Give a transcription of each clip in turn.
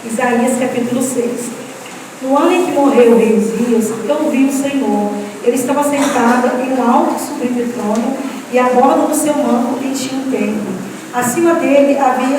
Isaías capítulo 6. No ano em que morreu o rei Uzias, eu vi o Senhor. Ele estava sentado em um alto e sublime trono, e a borda do seu manto enchia o templo. Acima dele havia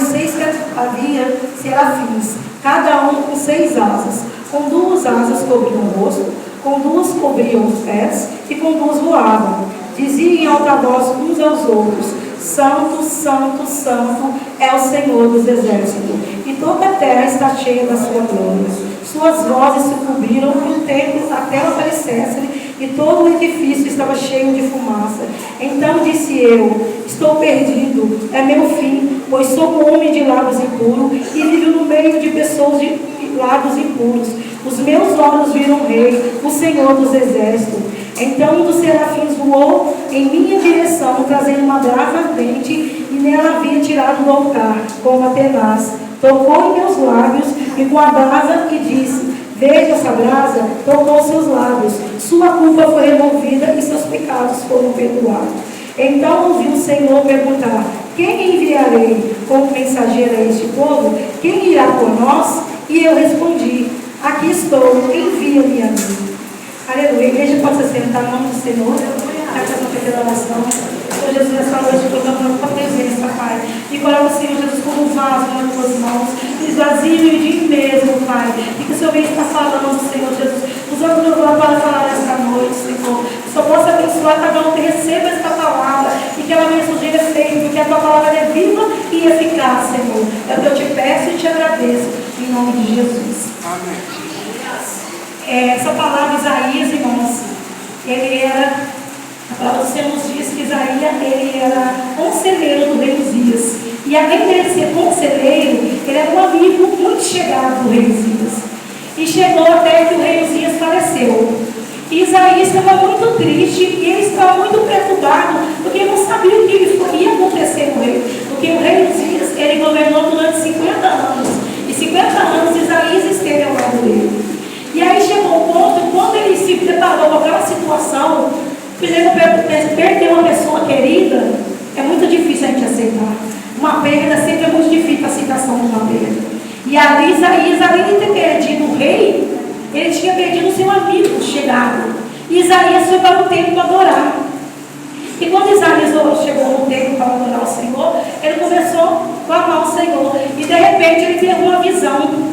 serafins, cada um com 6 asas. Com 2 asas cobriam o rosto, com 2 cobriam os pés, e com 2 voavam. Diziam em alta voz uns aos outros: Santo, Santo, Santo é o Senhor dos exércitos, e toda a terra está cheia da sua glória. Suas vozes se cobriram e o templo até aparecesse, e todo o edifício estava cheio de fumaça. Então disse eu: estou perdido, é meu fim, pois sou um homem de lábios impuros, e vivo no meio de pessoas de lábios impuros. Os meus olhos viram o Rei, o Senhor dos exércitos. Então um dos serafins voou em minha direção, trazendo uma brasa ardente, e nela havia tirado do altar, com uma tenaz. Tocou em meus lábios e com a brasa, e disse: veja, essa brasa tocou seus lábios, sua culpa foi removida e seus pecados foram perdoados. Então ouvi o Senhor perguntar: quem enviarei como mensageiro a este povo? Quem irá por nós? E eu respondi: aqui estou, envia-me a mim. Aleluia. A igreja pode se sentar no nome do Senhor. Quero fazer uma pequena oração. Senhor Jesus, nessa noite, colocando a tua presença, Pai. E coloca, Senhor Jesus, como um vaso nas tuas mãos. Esvazio de mim mesmo, Pai. E que o Senhor venha estar falando, Senhor Jesus. Usando o teu nome para falar esta noite, Senhor. Que só possa abençoar cada um que receba esta palavra. E que ela venha surgir efeito. Porque a tua palavra é viva e eficaz, Senhor. É o que eu te peço e te agradeço. Em nome de Jesus. Amém. Essa palavra, Isaías, irmãos, ele era, a palavra do Senhor nos diz que Isaías, ele era conselheiro do rei Uzias. E além dele ser conselheiro, ele era um amigo muito chegado do rei Uzias. E chegou até que o rei Uzias faleceu. E Isaías estava muito triste e ele estava muito perturbado, porque ele não sabia o que ia acontecer com ele. Porque o rei Uzias, ele governou durante 50 anos. E 50 anos Isaías esteve ao lado dele. E aí chegou um ponto, quando ele se preparou com aquela situação, perder uma pessoa querida, é muito difícil a gente aceitar. Uma perda sempre é muito difícil a aceitação de uma perda. E ali Isaías, além de ter perdido o rei, ele tinha perdido o seu amigo chegado. E Isaías foi para o templo adorar. E quando Isaías chegou no templo para adorar o Senhor, ele começou a clamar o Senhor. E de repente ele teve uma visão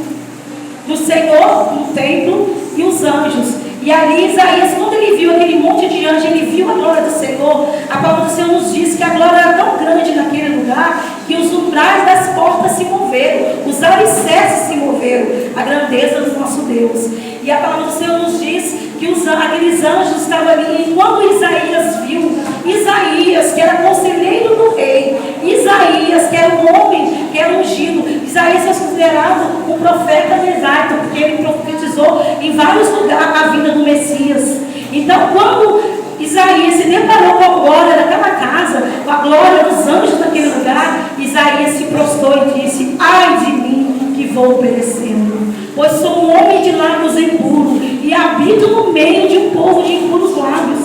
do Senhor no templo e os anjos. E ali Isaías, quando ele viu aquele monte de anjos, ele viu a glória do Senhor. A palavra do Senhor nos diz que a glória era tão grande naquele lugar que os umbrais das portas se moveram, os alicerces se moveram, a grandeza do nosso Deus. E a palavra do Senhor nos diz que aqueles anjos estavam ali. E quando Isaías viu, Isaías, que era conselheiro do rei, Isaías, que era um homem, que era ungido, Isaías foi considerado um profeta messiânico, porque ele profetizou em vários lugares a vinda do Messias. Então, quando Isaías se deparou com a glória daquela casa, com a glória dos anjos daquele lugar, Isaías se prostrou e disse: ai de mim, que vou perecendo, pois sou um homem de lábios impuros e habito no meio de um povo de impuros lábios.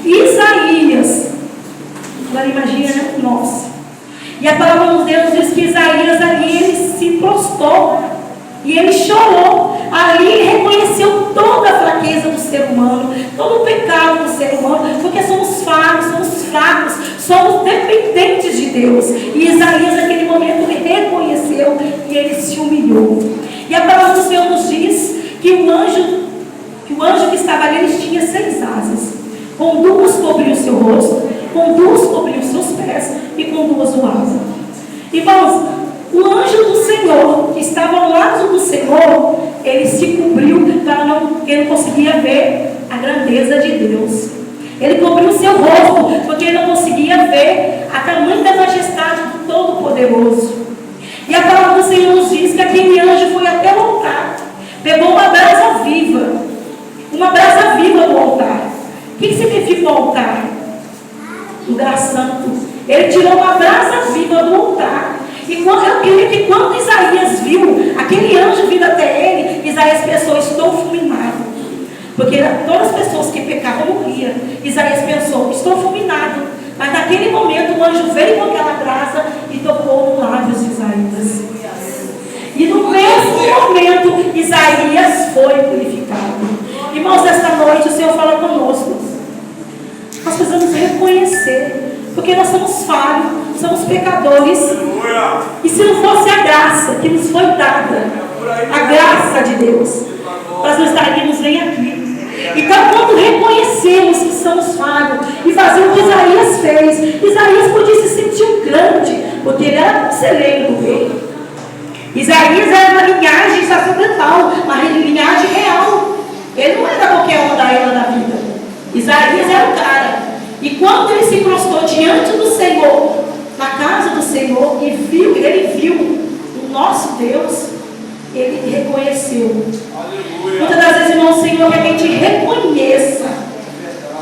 Isaías, agora imagina, né? Nossa. E a palavra de Deus diz que Isaías ali, ele se prostrou e ele chorou. Ali ele reconheceu toda a fraqueza do ser humano, todo o pecado do ser humano, porque somos falhos, somos fracos, somos dependentes de Deus. E Isaías naquele momento ele reconheceu e ele se humilhou. E a palavra do Senhor nos diz que o anjo que estava ali, ele tinha 6 asas. Com 2 cobriu o seu rosto, com 2 cobriu os seus pés e com 2 voava. Irmãos, o anjo do Senhor, que estava ao lado do Senhor, ele se cobriu ele não conseguia ver a grandeza de Deus. Ele cobriu o seu rosto, porque ele não conseguia ver a tamanho da majestade do Todo-Poderoso. E a palavra do Senhor nos diz que aquele anjo foi até o altar, pegou uma brasa viva do altar. O que significa o altar? Lugar santo. Ele tirou uma brasa viva do altar. E eu creio que quando Isaías viu aquele anjo vindo até ele, Isaías pensou: estou fulminado. Porque todas as pessoas que pecavam morriam. Isaías pensou: estou fulminado. Mas naquele momento o anjo veio com aquela brasa e tocou no lábios de Isaías. Isaías foi purificado. Irmãos, esta noite o Senhor fala conosco. Nós precisamos reconhecer, porque nós somos falhos, somos pecadores. E se não fosse a graça que nos foi dada, a graça de Deus, nós não estaríamos nem aqui. Então, quando reconhecemos que somos falhos e fazemos o que Isaías fez, Isaías podia se sentir um grande, porque ele era conselheiro do rei. Isaías era uma linhagem sacerdotal, uma linhagem real. Ele não era qualquer uma da era da vida. Isaías era o cara. E quando ele se prostrou diante do Senhor, na casa do Senhor, e ele viu o nosso Deus, ele reconheceu. Aleluia. Muitas das vezes, irmão, o Senhor quer que a gente reconheça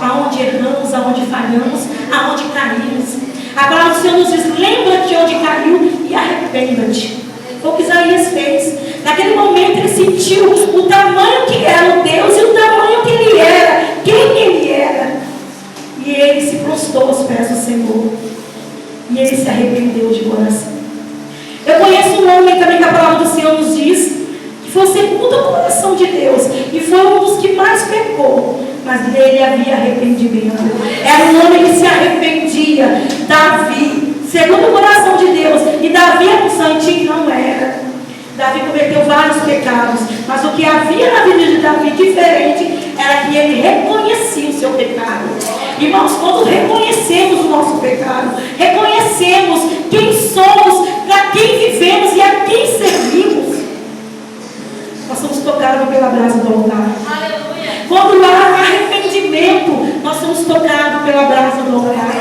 aonde erramos, aonde falhamos, aonde caímos. A palavra do Senhor nos diz: lembra de onde caiu e arrependa-te. Foi o que Isaías fez. Naquele momento ele sentiu o tamanho que era o Deus e o tamanho que ele era, quem ele era. E ele se prostrou aos pés do Senhor. E ele se arrependeu de coração. Eu conheço um homem também que a palavra do Senhor nos diz que foi segundo o coração de Deus e foi um dos que mais pecou, mas nele havia arrependimento. Era um homem que se arrependia. Davi, segundo o coração de Deus, e Davi era um santinho, não era. Davi cometeu vários pecados, mas o que havia na vida de Davi diferente era que ele reconhecia o seu pecado. Irmãos, quando reconhecemos o nosso pecado, reconhecemos quem somos, para quem vivemos e a quem servimos, nós somos tocados pela brasa do altar. Aleluia. Quando há arrependimento, nós somos tocados pela brasa do altar.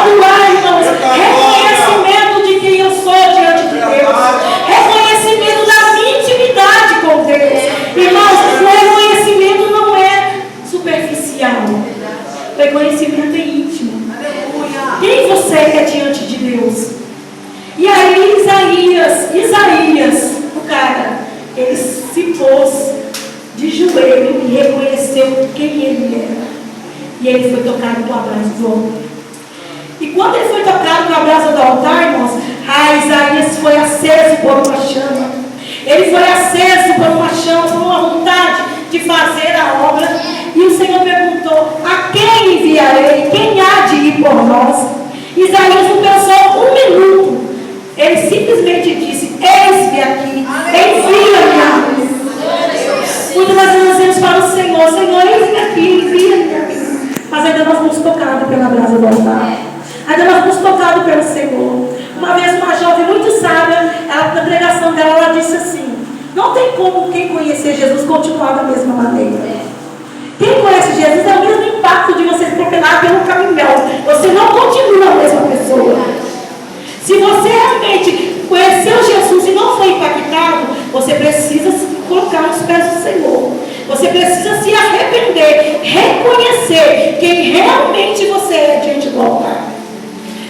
Quando há, irmãos, reconhecimento de quem eu sou diante de Deus, reconhecimento da minha intimidade com Deus. Irmãos, o reconhecimento não é superficial. O reconhecimento é íntimo. Quem você é diante de Deus? E aí Isaías, o cara, ele se pôs de joelho e reconheceu quem ele era. E ele foi tocado com a brasa do altar. E quando ele foi tocado com a brasa do altar, irmãos, Isaías foi aceso por uma chama. Ele foi aceso por uma chama, por uma vontade de fazer a obra. E o Senhor perguntou: a quem enviarei? Quem há de ir por nós? Isaías não pensou um minuto. Ele simplesmente disse: eis-me aqui, envia-me. Muitas vezes nós dizemos para o Senhor: Senhor, eis-me aqui, envia-me aqui. Mas ainda nós fomos tocados pela brasa do altar. Ainda nós fomos tocados pelo Senhor. Uma vez uma jovem muito sábia, na pregação dela, ela disse assim: não tem como quem conhecer Jesus continuar da mesma maneira. Quem conhece Jesus é o mesmo impacto de você se propelar pelo caminhão. Você não continua a mesma pessoa. Se você realmente conheceu Jesus e não foi impactado, você precisa se colocar nos pés do Senhor. Você precisa se arrepender, reconhecer quem realmente você é diante do altar.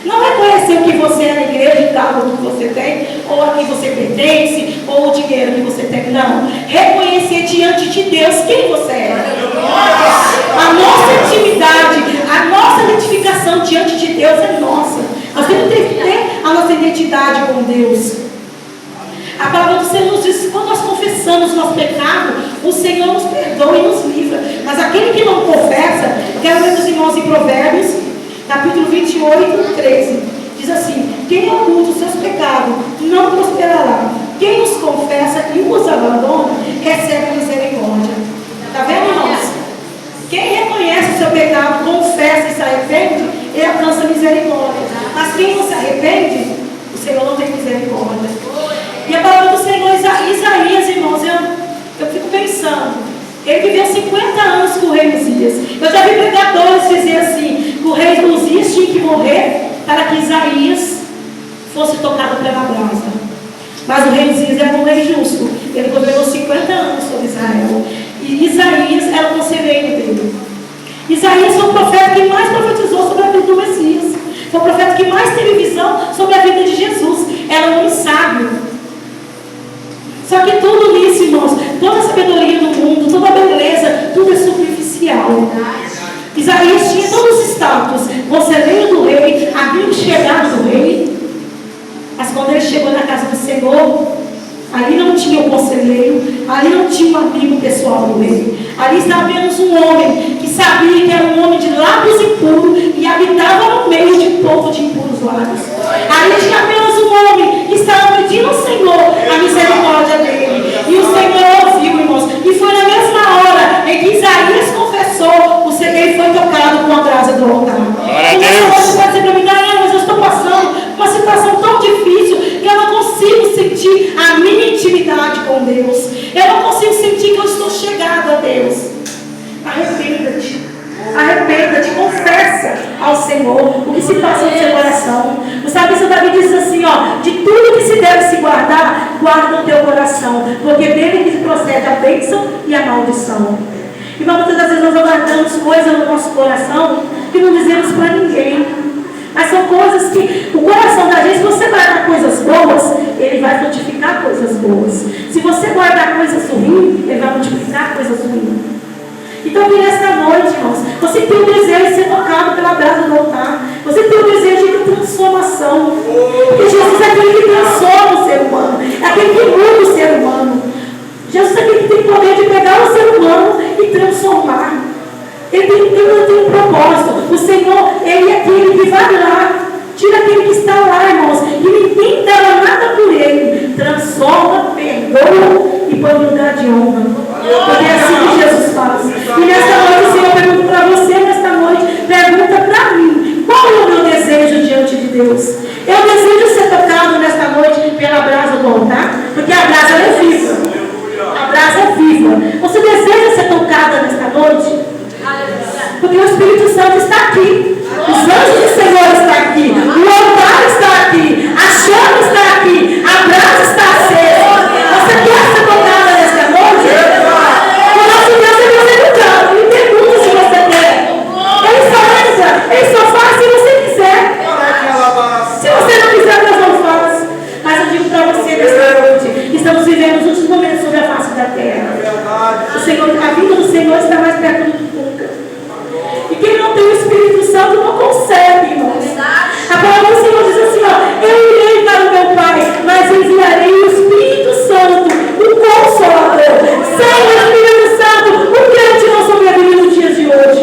Não reconhecer o que você é na igreja, o cargo que você tem, ou a quem você pertence, ou o dinheiro que você tem. Não. Reconhecer diante de Deus quem você é. A nossa intimidade, a nossa identificação diante de Deus é nossa. Nós temos que ter a nossa identidade com Deus. A palavra do Senhor nos diz que quando nós confessamos o nosso pecado, o Senhor nos perdoa e nos livra. Mas aquele que não confessa, eu quero ler os irmãos em Provérbios, capítulo 28, 13. Diz assim: quem oculta os seus pecados não prosperará. Quem os confessa e os abandona, recebe a misericórdia. Está vendo, irmãos? Quem reconhece o seu pecado, confessa e se arrepende, ele alcança a misericórdia. Mas quem não se arrepende, o Senhor não tem misericórdia. E a palavra do Senhor, Isaías, irmãos, eu fico pensando, ele viveu 50 anos com o rei Uzias. Eu já vi pregadores dizer assim, que o rei Uzias tinha que morrer para que Isaías fosse tocado pela brasa. Mas o rei Uzias era um rei justo. Ele governou 50 anos sobre Israel. E Isaías era o conselheiro dele. Isaías foi o profeta que mais profetizou sobre a vida do Messias. Foi o profeta que mais teve visão sobre a vida de Jesus. Era um homem sábio. Só que tudo nisso, irmãos, toda a sabedoria do mundo, toda a beleza, tudo é superficial. Isaías tinha todos os status: conselheiro do rei, amigo chegado do rei. Mas quando ele chegou na casa do Senhor, ali não tinha o conselheiro, ali não tinha um amigo pessoal do rei. Ali estava apenas um homem que sabia que era um homem de lábios impuros e habitava no meio de povo de impuros lábios. Ali tinha apenas um homem que estava pedindo ao Senhor a misericórdia dele. E o Senhor ouviu, irmãos. E foi na mesma hora em que Isaías confessou, ele foi tocado com a brasa do altar. E você pode dizer para mim, Daniela, mas eu estou passando uma situação tão difícil que eu não consigo sentir a minha intimidade com Deus. Eu não consigo sentir que eu estou chegado a Deus. Arrependa-te. Arrependa-te, confessa ao Senhor o que se passa no seu coração. O salmista Davi diz assim, ó, de tudo que se deve se guardar, guarda o teu coração, porque dele que procede a bênção e a maldição. E muitas das vezes nós guardamos coisas no nosso coração que não dizemos para ninguém. Mas são coisas que o coração da gente, se você guardar coisas boas, ele vai frutificar coisas boas. Se você guardar coisas ruins, ele vai multiplicar coisas ruins. Então, que nesta noite, irmãos, você tem o desejo de ser tocado pela brasa do altar. Você tem o desejo de transformação. Porque Jesus é aquele que transforma o ser humano. É aquele que muda o ser humano. Jesus é aquele que tem o poder de pegar o ser humano e transformar. Ele tem um propósito. O Senhor, Ele é aquele que vai lá. Tira aquele que está lá, irmãos. E ninguém dá nada por ele. Transforma, perdoa e põe no lugar de honra. Porque é assim que Jesus faz. E nesta noite, o Senhor pergunta para você, nesta noite, pergunta para mim, qual é o meu desejo diante de Deus? Eu desejo ser tocado nesta noite pela brasa do altar, porque a brasa é viva. A brasa é viva. Você deseja ser tocada nesta noite? Porque o Espírito Santo está aqui. Os anjos do Senhor estão aqui. O altar está aqui. A chama está aqui. A brasa está acesa. Você quer ser tocada nesta noite? O nosso Deus é misericórdia. Ele pergunta se você quer. Ele só entra. Ele só faz se você quiser. Se você não quiser, Deus não faz. Mas eu digo para você nesta noite, estamos vivendo os últimos momentos sobre a face da terra. O Senhor, a vida do Senhor está mais perto do que nunca. E quem não tem o Espírito Santo não consegue, irmãos. A palavra do Senhor diz assim, ó, eu irei para o meu Pai, mas enviarei o Espírito Santo, o Consolador. Sem o Espírito Santo, o crente não sobrevive nos dias de hoje.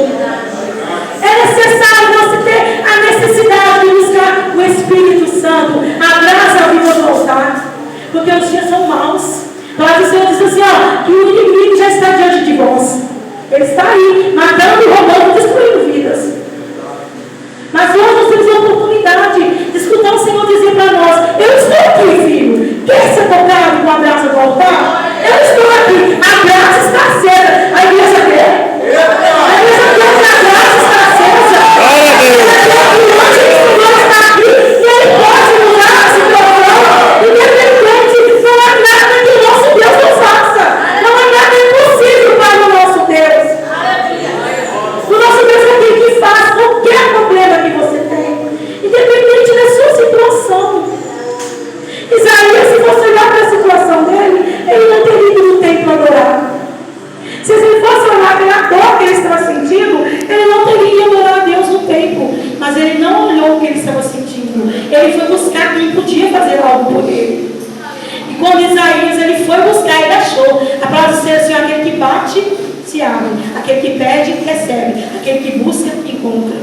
É necessário você ter a necessidade de buscar o Espírito Santo, a brasa viva do altar, porque os dias são maus. A palavra do Senhor diz assim, ó, que o inimigo já está diante de vós. Ele está aí, matando, roubando, destruindo vidas. Mas hoje nós temos a oportunidade de escutar o Senhor dizer para nós, eu estou aqui, filho. Quer ser tocado com a brasa do altar? Eu estou aqui. A brasa está acesa. A igreja quer. A igreja quer que a brasa está acesa. A igreja quer que o anjo do Senhor está aqui. E ele pode mudar a situação. Independente, não há nada que o nosso Deus não faça. Não há nada impossível para o nosso Deus. O nosso Deus é aquele que faz qualquer problema que você tem, independente da sua situação. Isaías, se você olhar para a situação dele, ele não teria ido no templo adorar. Se ele fosse olhar pela dor que ele estava sentindo, ele não teria ido adorar a Deus no templo. Mas ele não olhou o que ele estava sentindo. Ele foi buscar quem podia fazer algo por ele. E quando Isaías ele foi buscar, ele achou. A palavra do Senhor é assim, aquele que bate, se abre. Aquele que pede, recebe. Aquele que busca, encontra.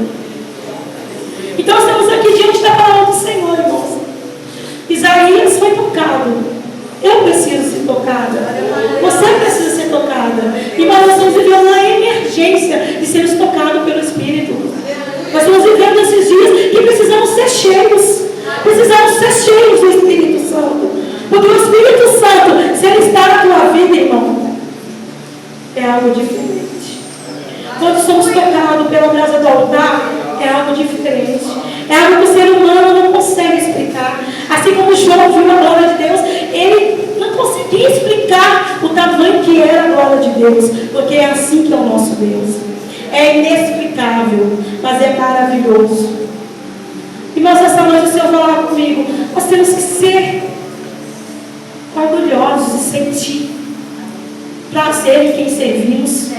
Então estamos aqui diante da palavra do Senhor, irmãos. Isaías foi tocado. Eu preciso ser tocada. Você precisa ser tocada. E nós estamos vivendo uma emergência de sermos tocados pelo Espírito. Nós estamos vivendo esses dias que precisamos ser cheios. Precisamos ser cheios do Espírito Santo. Porque o Espírito Santo, se ele está na tua vida, irmão, é algo diferente. Quando somos tocados pela brasa do altar, é algo diferente. É algo que o ser humano não consegue explicar. Assim como João viu a glória de Deus, ele não conseguia explicar o tamanho que era a glória de Deus. Porque é assim que é o nosso Deus. É inexplicável, mas é maravilhoso. Irmãos, essa noite o Senhor falava comigo, nós temos que ser orgulhosos e sentir para ser quem servimos.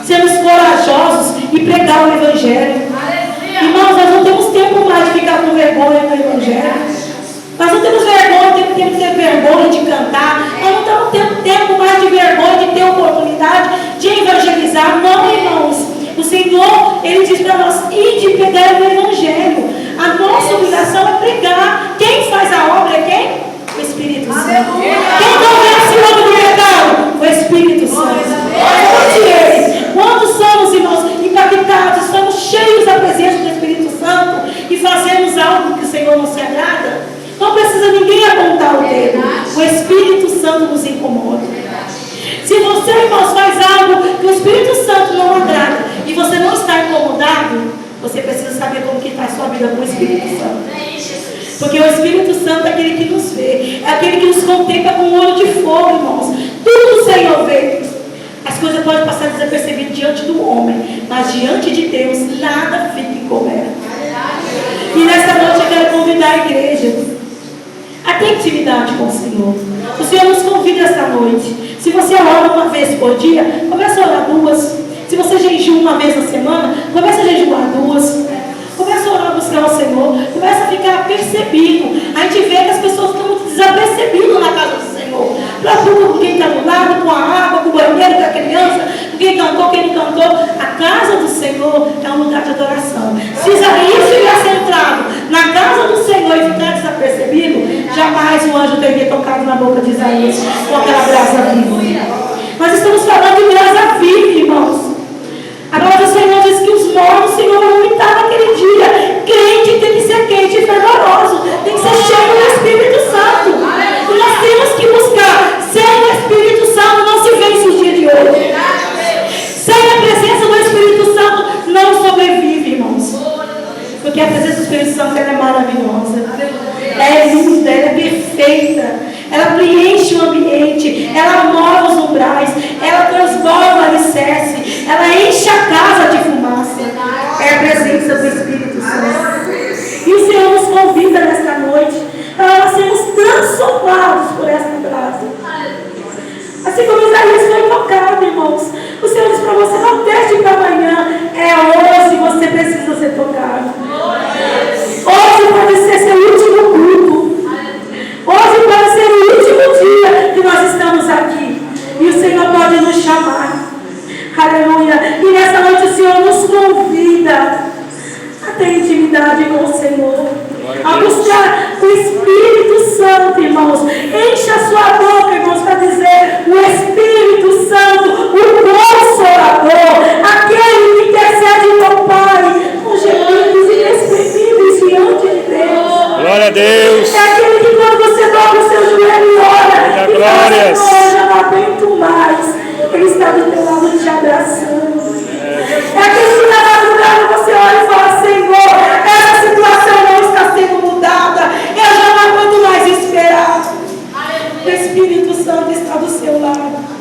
Sermos corajosos e pregar o Evangelho. Irmãos, nós não temos tempo mais de ficar com vergonha do Evangelho. Nós não temos vergonha, temos que ter vergonha de cantar. Nós não temos tempo mais de Senhor não se agrada, não precisa ninguém apontar o dedo. O Espírito Santo nos incomoda. Se você, irmãos, faz algo que o Espírito Santo não agrada e você não está incomodado, você precisa saber como que está a sua vida com o Espírito Santo. Porque o Espírito Santo é aquele que nos vê, é aquele que nos contempla com um olho de fogo, irmãos. Tudo o Senhor vê. As coisas podem passar desapercebidas diante do homem, mas diante de Deus nada fica encoberto. E nesta noite eu quero convidar a igreja a ter intimidade com o Senhor. O Senhor nos convida esta noite. Se você ora uma vez por dia, comece a orar 2. Se você jejua uma vez na semana, comece a jejuar 2. Comece a orar, buscar o Senhor. Comece a ficar percebido. A gente vê que as pessoas ficam muito desapercebidas na casa do Senhor. Preocupa com quem está do lado, com a água, com o banheiro, com a criança, com quem cantou, quem não cantou. A casa do Senhor é um lugar de adoração. Se Isaías tivesse entrado na casa do Senhor e ficar desapercebido, jamais um anjo teria tocado na boca de Isaías com aquela brasa viva. Nós estamos falando de brasa viva, irmãos. A palavra do Senhor diz que os mortos, o Senhor vai vomitar naquele dia. Crente tem que ser quente e fervoroso, tem que ser cheio do Espírito Santo. E nós temos que buscar ser o Espírito Santo. Não se vence os dias de hoje. Sem a presença do Espírito Santo não sobrevive, irmãos. Porque a presença do Espírito Santo ela é maravilhosa. Ela é linda, ela é perfeita. Ela preenche o ambiente, ela move os umbrais, ela transborda o alicerce, ela enche a casa de fumaça. É a presença do Espírito Santo. E o Senhor nos convida nesta noite para nós sermos transformados por essa brasa. Assim como Isaías foi tocado, irmãos. O Senhor diz para você: não teste para amanhã, é hoje você precisa ser tocado. Hoje pode ser seu último culto. Hoje pode ser o último dia que nós estamos aqui. E o Senhor pode nos chamar. Aleluia. E nessa noite o Senhor nos convida a ter intimidade com o Senhor. A buscar o Espírito Santo, irmãos. Encha a sua boca, irmãos, para dizer: o Espírito Santo, o Consolador, aquele que intercede com o Pai, com gemidos inexprimíveis diante de Deus. Glória a Deus. É aquele que quando você dobra o seu joelho e ora, e glórias. fala: Senhor, eu não aguento mais. Ele está do teu lado te abraçando. É aquele que na madrugada você olha e fala: Senhor, essa situação não está sendo mudada. Eu já não aguento mais esperar. O Espírito Santo está do seu lado.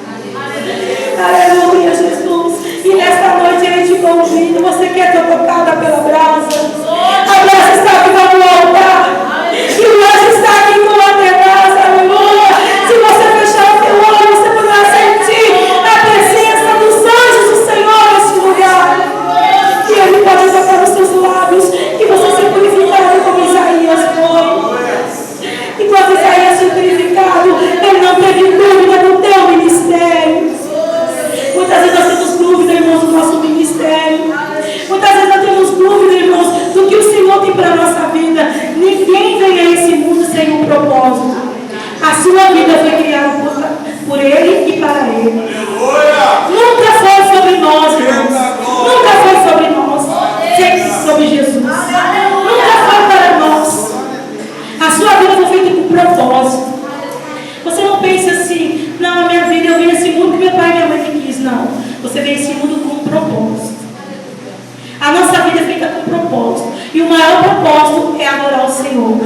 Aleluia, Jesus. E nesta noite ele te convida. Você quer ser tocada pela brasa? A brasa está aqui no altar. E o anjo está aqui com a terraça. Aleluia. Se você fechar o teu olho, você poderá sentir a presença dos anjos do Senhor nesse lugar. E ele pode tocar os seus lábios. E você ser purificado como Isaías foi. Enquanto Isaías foi purificado, ele não teve dúvida do teu ministério. Muitas vezes nós temos dúvida, irmãos, do nosso ministério. Muitas vezes nós temos dúvida, irmãos, do que o Senhor tem para a nossa vida. Ninguém vem a esse mundo sem um propósito. A sua vida foi criada por Ele e para Ele. Nunca foi sobre nós, irmãos. Nunca foi sobre nós. Sempre sobre Jesus. Nunca foi para nós. A sua vida foi feita com propósito. Você não pensa assim: não, a minha vida, eu vim a esse mundo que meu pai e minha mãe me quis. Não. Você vem a esse mundo com um propósito. A nossa vida é feita com propósito. E o maior propósito é adorar o Senhor.